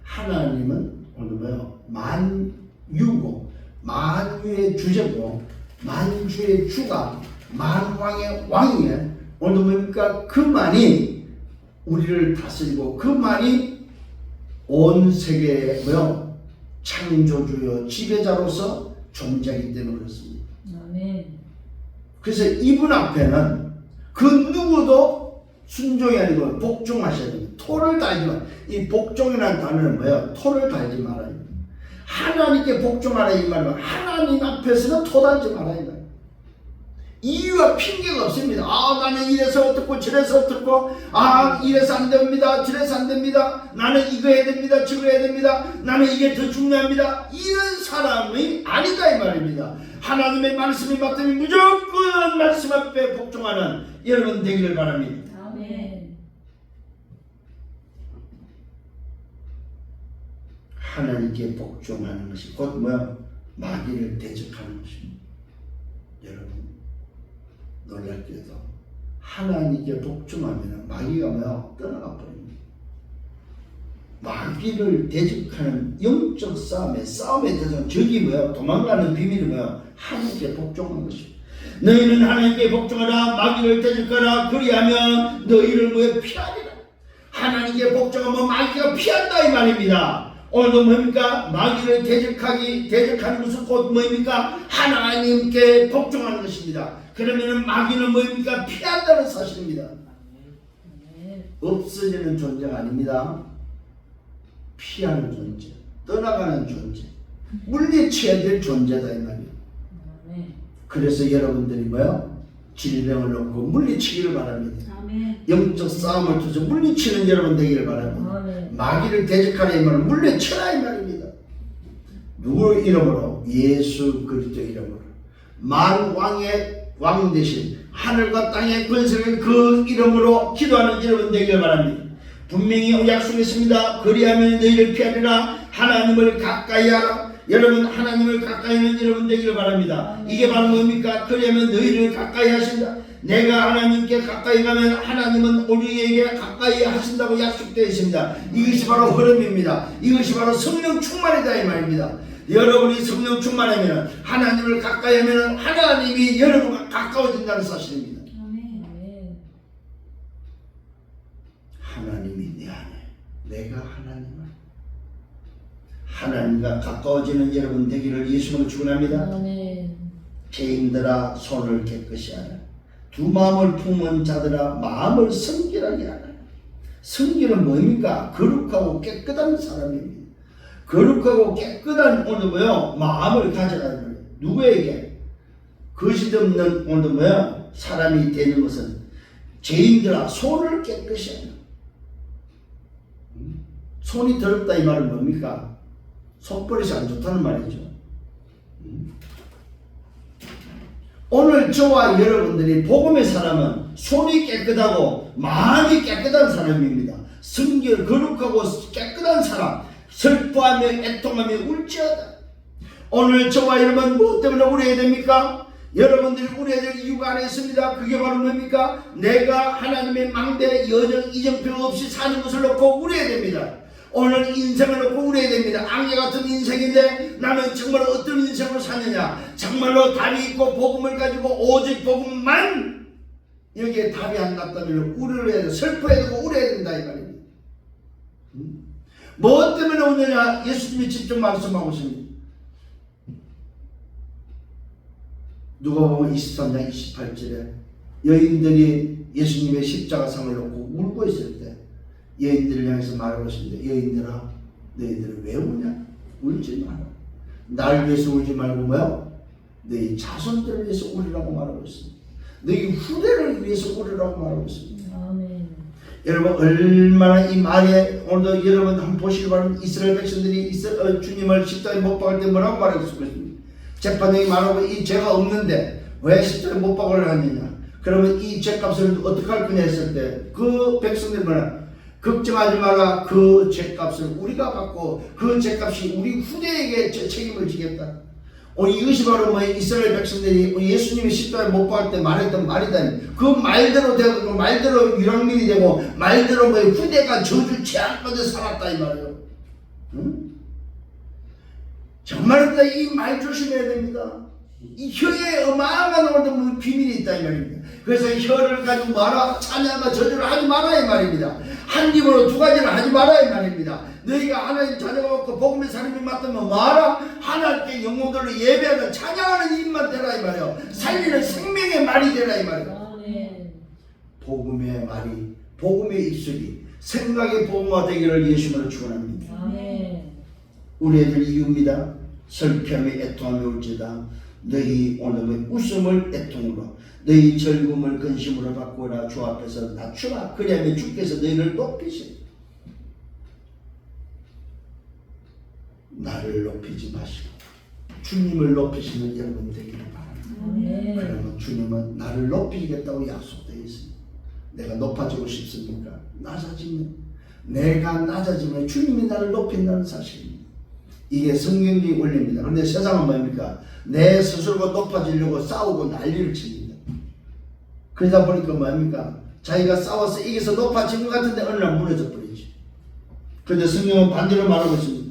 하나님은 오늘 뭐요? 만유고 만유의 주제고 만주의 주가 만왕의 왕이에 오늘 뭡니까? 그만이 우리를 다스리고 그만이 온 세계의 뭐요? 창조주요 지배자로서 존재하기 때문에 그렇습니다. 그래서 이분 앞에는 그 누구도 순종이 아니고 복종하셔야 됩니다. 토를 달지 마. 이 복종이라는 단어는 뭐예요? 토를 달지 말아요. 하나님께 복종하라 이 말은 하나님 앞에서는 토 달지 말아야 돼요. 이유와 핑계가 없습니다. 나는 이래서 어떻고 저래서 어떻고 이래서 안 됩니다. 저래서 안 됩니다. 나는 이거 해야 됩니다. 저거 해야 됩니다. 나는 이게 더 중요합니다. 이런 사람이 아니다 이 말입니다. 하나님의 말씀이 맞다면 무조건 말씀 앞에 복종하는 여러분 되기를 바랍니다. 아멘. 하나님께 복종하는 것이 곧 뭐야? 마귀를 대적하는 것입니다. 여러분 놀랍게도 하나님께 복종하면 마귀가 뭐야? 떠나가 버립니다. 마귀를 대적하는 영적 싸움에 대해서 적이 뭐야? 도망가는 비밀이 뭐야? 하나님께 복종하는 것입니다. 너희는 하나님께 복종하라. 마귀를 대적하라. 그리하면 너희를 뭐야? 피하리라. 하나님께 복종하면 마귀가 피한다 이 말입니다. 오늘도 뭡니까? 마귀를 대적하는 것은 곧 뭡니까? 하나님께 복종하는 것입니다. 그러면 마귀는 뭡니까? 피한다는 사실입니다. 없어지는 존재가 아닙니다. 피하는 존재, 떠나가는 존재, 물리쳐야 될 존재다 이 말이에요. 그래서 여러분들이 뭐요? 질병을 놓고 물리치기를 바랍니다. 영적 싸움을 통해서 물리치는 여러분 되기를 바랍니다. 마귀를 대적하라 이 말은 물리쳐라 이 말입니다. 누구의 이름으로? 예수 그리스도의 이름으로. 만왕의 왕 대신 하늘과 땅의 권세를 그 이름으로 기도하는 여러분 되기를 바랍니다. 분명히 약속했습니다. 그리하면 너희를 피하리라. 하나님을 가까이 하라. 여러분 하나님을 가까이 하는 여러분 되기를 바랍니다. 이게 바로 뭡니까? 그러면 너희를 가까이 하신다. 내가 하나님께 가까이 가면 하나님은 우리에게 가까이 하신다고 약속되어 있습니다. 이것이 바로 흐름입니다. 이것이 바로 성령 충만이다 이 말입니다. 여러분이 성령 충만하면 하나님을 가까이 하면 하나님이 여러분과 가까워진다는 사실입니다. 하나님이 내 안에, 내가 하나님을 하나님과 가까워지는 여러분 되기를 예수님으로 축원합니다. 죄인들아 손을 깨끗이 하라. 두 마음을 품은 자들아 마음을 성결하게 하라. 성결은 뭡니까? 거룩하고 깨끗한 사람입니다. 거룩하고 깨끗한 오늘 뭐요? 마음을 가져가는 거예요. 누구에게? 거짓 없는 오늘 뭐요? 사람이 되는 것은 죄인들아 손을 깨끗이 하라. 손이 더럽다 이 말은 뭡니까? 손버릇이 안 좋다는 말이죠. 오늘 저와 여러분들이 복음의 사람은 손이 깨끗하고 마음이 깨끗한 사람입니다. 성결 거룩하고 깨끗한 사람, 슬퍼하며 애통하며 울지어다. 오늘 저와 여러분 무엇 때문에 울어야 됩니까? 여러분들이 울어야 될 이유가 하나 있습니다. 그게 바로 뭡니까? 내가 하나님의 망대 여정 이정표 없이 사는 것을 놓고 울어야 됩니다. 오늘 인생을 놓고 울어야 됩니다. 안개 같은 인생인데 나는 정말 어떤 인생을 사느냐? 정말로 답이 있고 복음을 가지고 오직 복음만 여기에 답이 안 났다면 울어야 돼. 슬퍼해야 되고 울어야 된다 이 말입니다. 뭐 때문에 우느냐? 예수님이 직접 말씀하고 있습니다. 누가복음 23장 28절에 여인들이 예수님의 십자가상을 놓고 울고 있을 때 여인들을 향해서 말하고 있습니다. 여인들아 너희들은 왜 우냐? 울지 마라. 나를 위해서 울지 말고 뭐요? 너희 자손들을 위해서 울으라고 말하고 있습니다. 너희 후대를 위해서 울으라고 말하고 있습니다. 아멘. 여러분 얼마나 이 말에 오늘도 여러분 한번 보시기 바랍니다. 이스라엘 백성들이 주님을 십자가에 못 박을 때 뭐라고 말했습니까? 재판장이 말하고 이 죄가 없는데 왜 십자가에 못 박으려 하느냐. 그러면 이 죄값을 어떻게 할 거냐 했을 때 그 백성들이 뭐냐. 걱정하지 마라. 그 죄값을 우리가 받고 그 죄값이 우리 후대에게 책임을 지겠다. 이것이 바로 뭐 이스라엘 백성들이 예수님이 십자가에 못 박을 때 말했던 말이다. 그 말대로 되고 그 말대로 유랑민이 되고 말대로 뭐 후대가 저주 취할 것에 살았다 이 말이에요. 응? 정말 이 말 조심해야 됩니다. 이 혀에 어마어마한 오늘도 비밀이 있다 이 말입니다. 그래서 혀를 가지고 말아 찬양과 저주를 하지 마라 이 말입니다. 한 입으로 두 가지를 하지 마라 이 말입니다. 너희가 하나님 자녀가 없고 복음의 사람이 맞다면 말아 하나님께 영혼들로 예배하는 찬양하는 입만 되라 이 말이에요. 살리는 생명의 말이 되라 이 말이에요. 복음의 말이 복음의 입술이 생각의 복음화 되기를 예수님으로 축원합니다. 우리 애들 이유입니다. 슬픔이 애통함이 올지다. 너희 오늘의 웃음을 애통으로 너희 즐거움을 근심으로 바꾸라. 주 앞에서 낮추라. 그리하면 주께서 너희를 높이시리. 나를 높이지 마시고 주님을 높이시는 여러분 되기를 바랍니다. 그러면 주님은 나를 높이겠다고 약속되어 있습니다. 내가 높아지고 싶습니까? 낮아지면 내가 낮아지면 주님이 나를 높인다는 사실입니다. 이게 성경적인 원리입니다. 그런데 세상은 뭡니까? 내 스스로가 높아지려고 싸우고 난리를 칩니다. 그러다 보니까 뭡니까? 자기가 싸워서 이겨서 높아진 것 같은데 어느 날 무너져 버리지. 그런데 성경은 반대로 말하고 있습니다.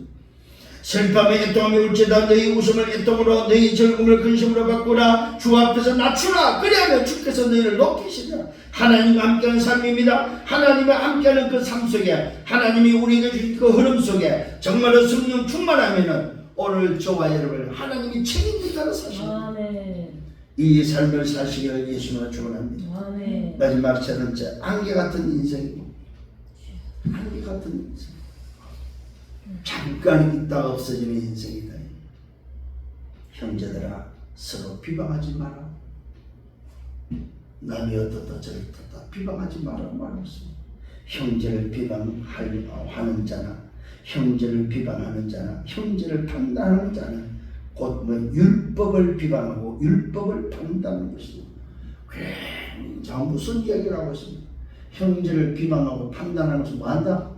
슬픔의 애통함이 올지다. 너희 웃음을 애통으로 너희 즐거움을 근심으로 바꾸라. 주 앞에서 낮추라. 그리하면 주께서 너희를 높이시리라. 하나님과 함께하는 삶입니다. 하나님과 함께하는 그 삶 속에 하나님이 우리에게 주신 그 흐름 속에 정말로 성령 충만하면은 오늘 저와 여러분을 하나님이 책임진다는 사실입니다. 이 삶을 사시기를 예수님으로 축원합니다. 마지막 세 번째, 안개 같은 인생입니다. 안개 같은 인생. 잠깐 있다가 없어지는 인생이다. 형제들아 서로 비방하지 마라. 남이 어떻다 저렇다 비방하지 마라 말했습니다. 형제를 비방하는 자나 형제를 비방하는 자나 형제를 판단하는 자는 곧 율법을 비방하고 율법을 판단하는 것입니다. 굉장히 무슨 이야기를 하고 있습니다. 형제를 비방하고 판단하는 것은 뭐한다?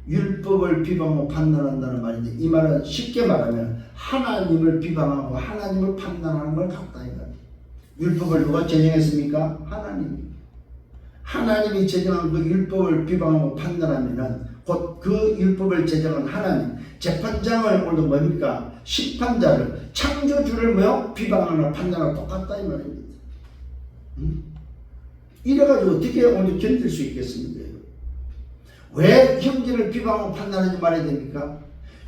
율법을 비방하고 판단한다는 말인데 이 말은 쉽게 말하면 하나님을 비방하고 하나님을 판단하는 걸 같다 이거예요. 율법을 누가 제정했습니까? 하나님이 제정한 그 율법을 비방하고 판단하면은 곧 그 율법을 제정한 하나님 재판장을 오늘 뭡니까? 심판자를 창조주를 비방하거나 판단하고 똑같다 이 말입니다. 이래가지고 어떻게 오늘 견딜 수 있겠습니까? 왜 형제를 비방하고 판단하지 말아야 됩니까?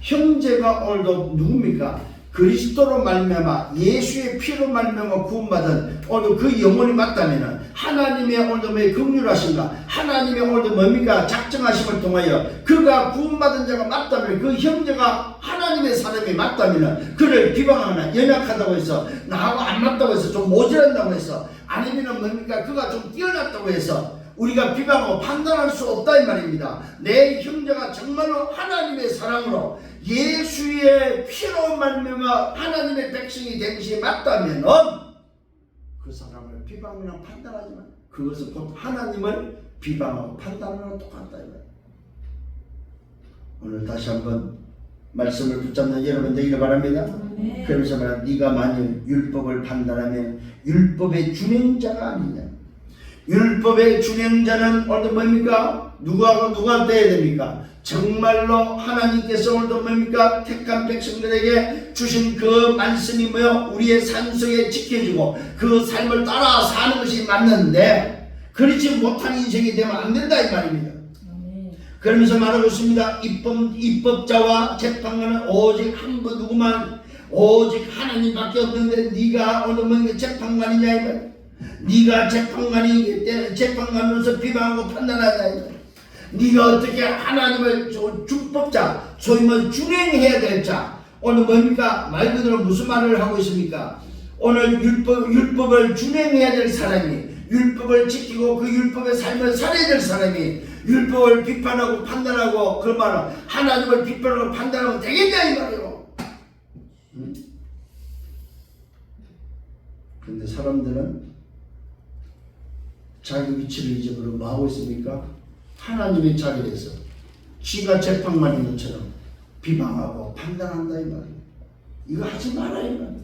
형제가 오늘도 누굽니까? 그리스도로 말미암아 예수의 피로 말미암아 구원받은 오늘 그 영혼이 맞다면 하나님의 오늘도 긍휼하신가 하나님의 오늘도 뭡니까? 작정하심을 통하여 그가 구원받은 자가 맞다면 그 형제가 하나님의 사람이 맞다면 그를 비방하거나 연약하다고 해서 나하고 안 맞다고 해서 좀 모자란다고 해서 아니면 뭡니까? 그가 좀 뛰어났다고 해서 우리가 비방하고 판단할 수 없다 이 말입니다. 내 형제가 정말로 하나님의 사랑으로 예수의 피로 말미암아 하나님의 백성이 된 것이 맞다면 그 사람을 비방이나 판단하지만 그것은 곧 하나님을 비방하고 판단하는 똑같다 이 말입니다. 오늘 다시 한번 말씀을 붙잡는 여러분 되기를 바랍니다. 그러면서 말합니다. 네가 만일 율법을 판단하면 율법의 준행자가 아니냐. 율법의 준행자는 오늘도 뭡니까? 누구한테 해야 됩니까? 정말로 하나님께서 오늘도 뭡니까? 택한 백성들에게 주신 그 말씀이 우리의 삶 속에 지켜주고 그 삶을 따라 사는 것이 맞는데 그렇지 못한 인생이 되면 안 된다 이 말입니다. 그러면서 말하고 있습니다. 입법자와 재판관은 오직 한 분 누구만 오직 하나님밖에 없는데 네가 오늘 뭡니까? 재판관이냐 이 말. 네가 재판관으로서 비방하고 판단하자. 네가 어떻게 하나님을 준법자, 소위 준행해야 될 자, 오늘 뭡니까? 말 그대로 무슨 말을 하고 있습니까? 오늘 율법을 준행해야 될 사람이, 율법을 지키고 그 율법의 삶을 살아야 될 사람이 율법을 비판하고 판단하고 그 말은 하나님을 비판하고 판단하고 되겠냐 이 말이에요. 그런데 사람들은 자기 위치를 잊어버리고 뭐 하고 있습니까? 하나님의 자리에서 쥐가 재판관 있는 것처럼 비방하고 판단한다 이 말이에요. 이거 하지 마라 이 말이에요.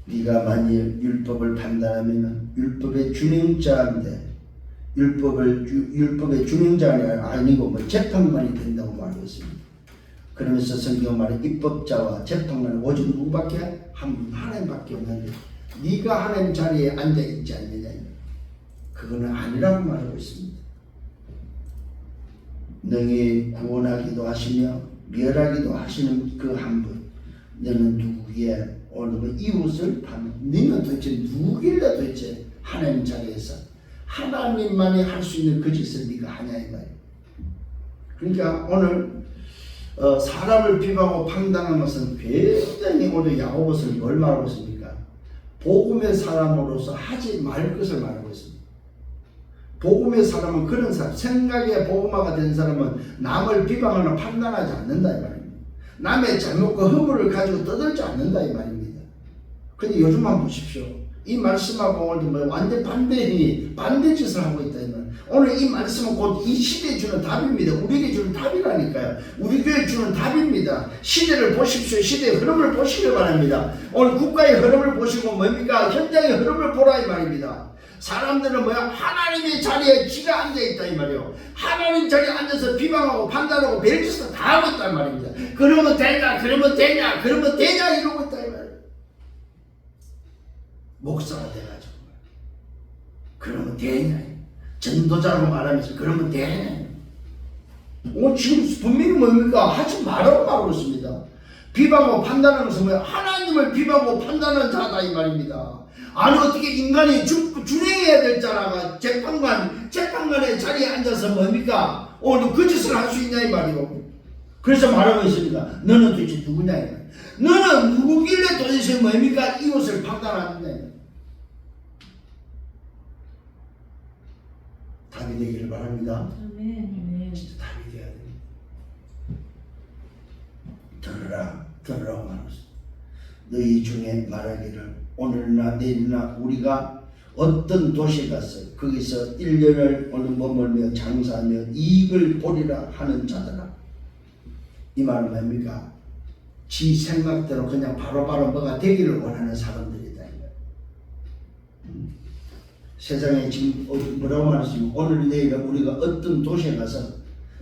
네가 만일 율법을 판단하면 율법의 준행자인데 율법의 준행자가 아니고 뭐 재판관이 된다고 말하고 있습니다. 그러면서 성경 말에 입법자와 재판관은 오직 누구밖에? 하나님밖에 없는데 네가 하나님 자리에 앉아 있지 않느냐? 그거는 아니라고 말하고 있습니다. 능히 구원하기도 하시며 멸하기도 하시는 그 한 분, 너는 누구기에 오늘 이웃을 파는, 너는 도대체 누구길래 도대체 하나님 자리에서 하나님만이 할 수 있는 그 짓을 네가 하냐 이 말이에요. 그러니까 오늘 사람을 비방하고 판단하는 것은 굉장히 오늘 야고보서는 뭘 말하고 있습니까? 복음의 사람으로서 하지 말 것을 말하고 있습니다. 복음의 사람은 그런 사람, 생각에 복음화가 된 사람은 남을 비방하거나 판단하지 않는다 이 말입니다. 남의 잘못과 허물을 가지고 떠들지 않는다 이 말입니다. 근데 요즘만 보십시오. 이 말씀하고 오늘 뭐 완전 반대짓을 하고 있다 이 말. 오늘 이 말씀은 곧 이 시대에 주는 답입니다. 우리에게 주는 답이라니까요. 우리 교회에 주는 답입니다. 시대를 보십시오. 시대의 흐름을 보시길 바랍니다. 오늘 국가의 흐름을 보시고 뭡니까? 현장의 흐름을 보라 이 말입니다. 사람들은 뭐야? 하나님의 자리에 쥐가 앉아있다 이 말이에요. 하나님 자리에 앉아서 비방하고 판단하고 별짓을 다 하고 있단 말입니다. 그러면 되냐 이러고 있다 이 말이에요. 목사가 돼가지고 그러면 되냐, 전도자라고 말하면서 그러면 되냐. 지금 분명히 뭡니까? 하지 말라고 말하고 있습니다. 비방하고 판단하는 것은 뭐야? 하나님을 비방하고 판단하는 자다 이 말입니다. 아니 어떻게 인간이 준행해야 될 자라가 재판관의 자리에 앉아서 뭡니까? 오늘 그 짓을 할 수 있냐 이 말이요. 그래서 말하고 있습니다. 너는 도대체 누구냐 이 말. 너는 누구길래 도대체 뭡니까? 이웃을 판단하느냐. 답이 되기를 바랍니다. 진짜 답이 돼야 됩니다. 들으라고 말하고 있습니다. 너희 중에 말하기를 오늘이나 내일이나 우리가 어떤 도시에 가서 거기서 1년을 오늘 머물며 장사하며 이익을 보리라 하는 자들아. 이 말은 뭡니까? 지 생각대로 그냥 바로바로 뭐가 되기를 원하는 사람들이다. 세상에 지금 뭐라고 말했습니까? 오늘 내일 우리가 어떤 도시에 가서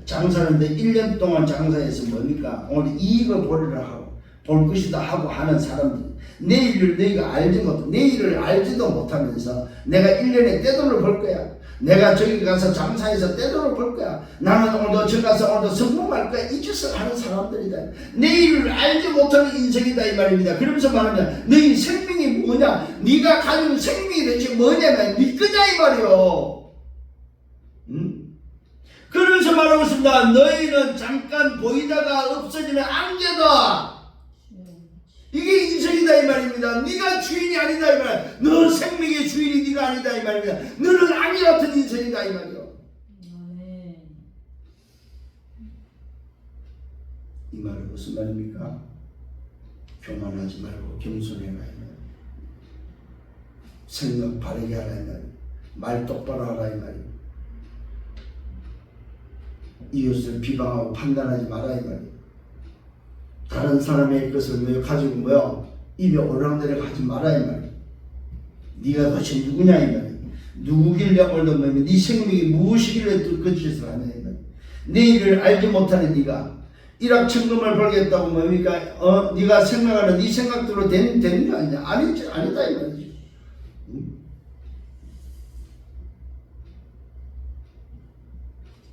장사하는데 1년 동안 장사해서 뭡니까? 오늘 이익을 보리라 하고 볼 것이다 하고 하는 사람들. 내일을 너희가 내일을 알지도 못하면서 내가 1년에 떼돈을 벌 거야. 내가 저기 가서 장사해서 떼돈을 벌 거야. 나는 오늘도 저기 가서 오늘도 성공할 거야. 이 짓을 하는 사람들이다. 내일을 알지 못하는 인생이다 이 말입니다. 그러면서 말하면 너희 생명이 뭐냐? 네가 가진 생명이 도대체 뭐냐면 네 거냐 이 말이요. 그러면서 말하고 있습니다. 너희는 잠깐 보이다가 없어지는 안개다. 이게 인생이다 이 말입니다. 네가 주인이 아니다 이 말. 너 생명의 주인이 네가 아니다 이 말입니다. 너는 아니 같은 인생이다 이 말이요. 이 말은 무슨 말입니까? 교만하지 말고 겸손해라 이 말. 생각 바르게 하라 이 말. 말 똑바로 하라 이 말이요. 이웃을 비방하고 판단하지 마라 이 말이요. 다른 사람의 것을 가지고 입에 오르락내리락 하지 마라 이 말이야. 네가 도대체 누구냐 이 말이야. 누구길래 오늘도 네 생명이 무엇이길래 또 그 짓을 하냐 이 말이야. 내일을 알지 못하는 네가 일확천금을 벌겠다고 뭡니까? 네가 생각하는 네 생각대로 되는 게 아니냐. 아니다 이 말이지.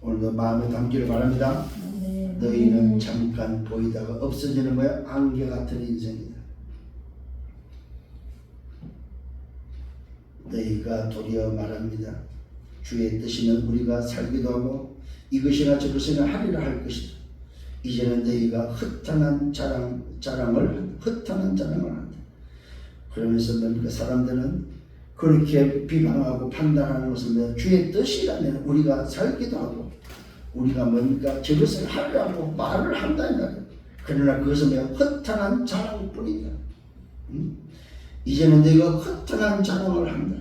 오늘도 마음에 담기를 바랍니다. 너희는 잠깐 보이다가 없어지는 거야. 안개 같은 인생이다. 너희가 도리어 말합니다. 주의 뜻이면 우리가 살기도 하고 이것이나 저것이나 하리라 할 것이다. 이제는 너희가 허탄한 자랑을 한다. 그러면서 뭡니까? 사람들은 그렇게 비방하고 판단하는 것을 주의 뜻이라면 우리가 살기도 하고 우리가 뭡니까? 저것을 하려고 말을 한다 이 말이에요. 그러나 그것은 허탄한 자랑뿐이다. 이제는 너희가 허탄한 자랑을 한다.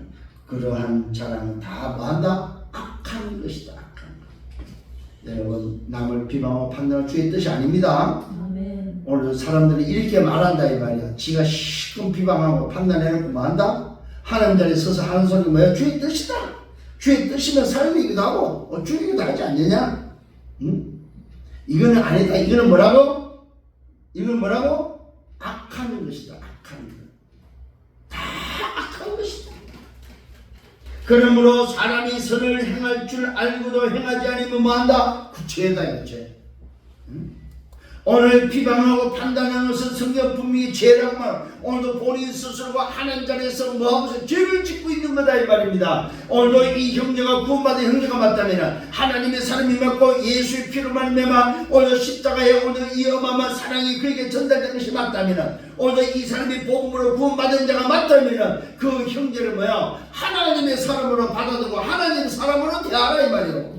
그러한 자랑은 다 뭐한다? 악한 것이다. 악한 것. 여러분, 남을 비방하고 판단하는 주의 뜻이 아닙니다. 아멘. 오늘 사람들이 이렇게 말한다 이 말이야. 지가 실컷 비방하고 판단해놓고 뭐한다? 하나님 자리에 서서 하는 소리가 뭐야? 주의 뜻이다. 주의 뜻이면 삶이기도 하고 주이기도 하지 않느냐? 응? 이거는 아니다. 이거는 뭐라고? 이건 뭐라고? 악한 것이다. 악한 것. 다 악한 것이다. 그러므로 사람이 선을 행할 줄 알고도 행하지 않으면 뭐한다? 죄다 이거 죄. 응? 오늘 비방하고 판단하는 것은 성경 분명히 죄라고 말. 오늘도 본인 스스로가 하나님 자리에서 뭐하고서 죄를 짓고 있는 거다 이 말입니다. 오늘도 이 형제가 구원받은 형제가 맞다면 하나님의 사랑이 맞고 예수의 피로 말미암아 오늘 십자가에 오늘 이 어마어마한 사랑이 그에게 전달된 것이 맞다면 오늘 이 사람이 복음으로 구원받은 자가 맞다면 그 형제를 뭐야? 하나님의 사람으로 받아들고 하나님의 사람으로 대하라 이 말이에요.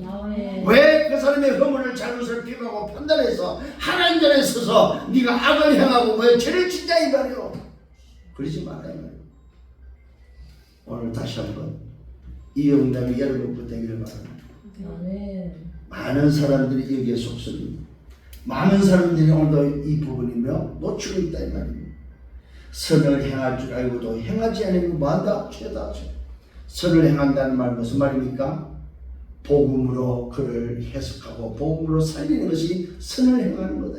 왜 그 사람의 허물을 잘못을 비방하고 판단해서 하나님 자리에 서서 네가 악을 행하고 왜 죄를 짓냐 이 말이요. 그러지 말아야 말이요. 오늘 다시 한번 이 응답이 여러분께 되기를 바랍니다. 많은 사람들이 여기에 속습니다. 많은 사람들이 오늘도 이 부분이며 놓치고 있다 이 말입니다. 선을 행할 줄 알고도 행하지 않으면 뭐한다? 죄다 죄. 선을 행한다는 말 무슨 말입니까? 복음으로 그를 해석하고 복음으로 살리는 것이 선을 행하는 거다.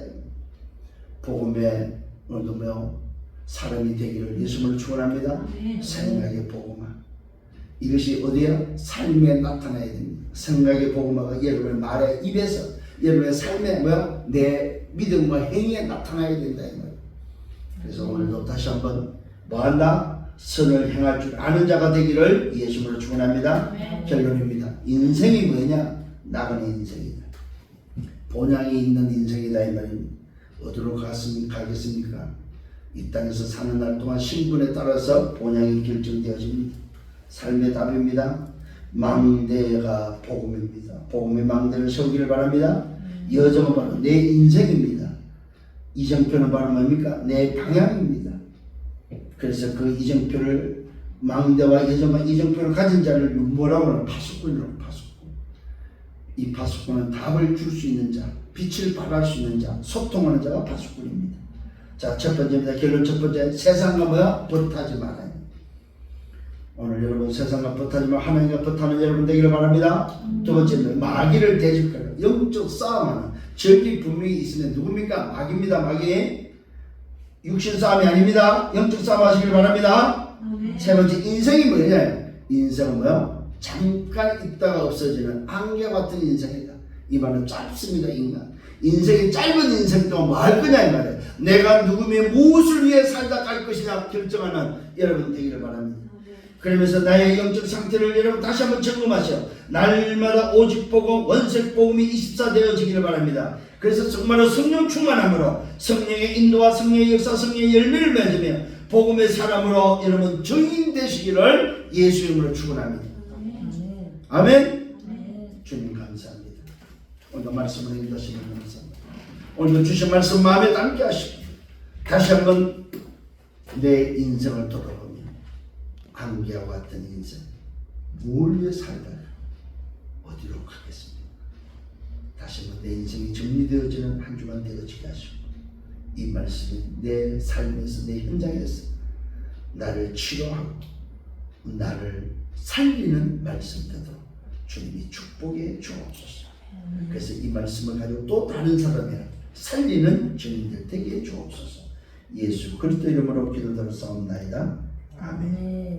복음에 오늘도 사람이 되기를 예수님을 축원합니다. 생각의 복음화 이것이 어디야? 삶에 나타나야 됩니다. 생각의 복음화가 여러분의 말에 입에서 여러분의 삶에 내 믿음과 행위에 나타나야 된다 이 말. 그래서 오늘도 다시 한번 뭐한다? 선을 행할 줄 아는 자가 되기를 예수님으로 축원합니다. 결론입니다. 인생이 뭐냐? 나그네 인생이다. 본향이 있는 인생이다 이 말입니다. 어디로 가겠습니까? 이 땅에서 사는 날 동안 신분에 따라서 본향이 결정되어집니다. 삶의 답입니다. 망대가 복음입니다. 복음의 망대를 세우기를 바랍니다. 여정은 바로 내 인생입니다. 이정표는 바로 뭡니까? 내 방향입니다. 그래서 그 이정표를 망대와 여정과 이정표를 가진 자를 뭐라고 하는 파수꾼이라고 파수꾼. 이 파수꾼은 답을 줄 수 있는 자, 빛을 발할 수 있는 자, 소통하는 자가 파수꾼입니다. 자, 첫 번째입니다. 결론 첫 번째, 세상과 뭐야? 벗하지 말아요. 오늘 여러분 세상과 벗하지 말고 하나님과 벗하는 여러분 되기를 바랍니다. 두 번째는 마귀를 대적하는 영적 싸움하는 적이 분명히 있으면 누굽니까? 마귀입니다. 마귀. 육신 싸움이 아닙니다. 영적 싸움 하시길 바랍니다. 세 번째, 인생이 뭐냐? 인생은 뭐야? 잠깐 있다가 없어지는 안개 같은 인생이다. 이 말은 짧습니다. 인생이 짧은 인생 동안 뭐 할 거냐 이 말이에요. 내가 누구의 무엇을 위해 살다 갈 것이냐 결정하는 여러분 되기를 바랍니다. 그러면서 나의 영적 상태를 여러분 다시 한번 점검하시오. 날마다 오직 복음, 원색 복음이 24되어지기를 바랍니다. 그래서 정말로 성령 충만함으로 성령의 인도와 성령의 역사, 성령의 열매를 맺으며 복음의 사람으로 여러분 증인 되시기를 예수 이름으로 축원합니다. 아멘. 주님 감사합니다. 오늘 말씀을 인도하시면 감사합니다. 오늘 주신 말씀 마음에 담게 하시고 다시 한번 내 인생을 돌아보면 안개와 같은 인생 뭘 위해 살다가 어디로 가겠습니까? 다시 한번 내 인생이 정리되어지는 한 주간 되어지게 하시고 이 말씀이 내 삶에서 내 현장에서 나를 치료하고 나를 살리는 말씀 되도록 주님이 축복해 주옵소서. 그래서 이 말씀을 가지고 또 다른 사람을 살리는 주님들 되게 해 주옵소서. 예수 그리스도 이름으로 기도드려 싸움나이다. 아멘.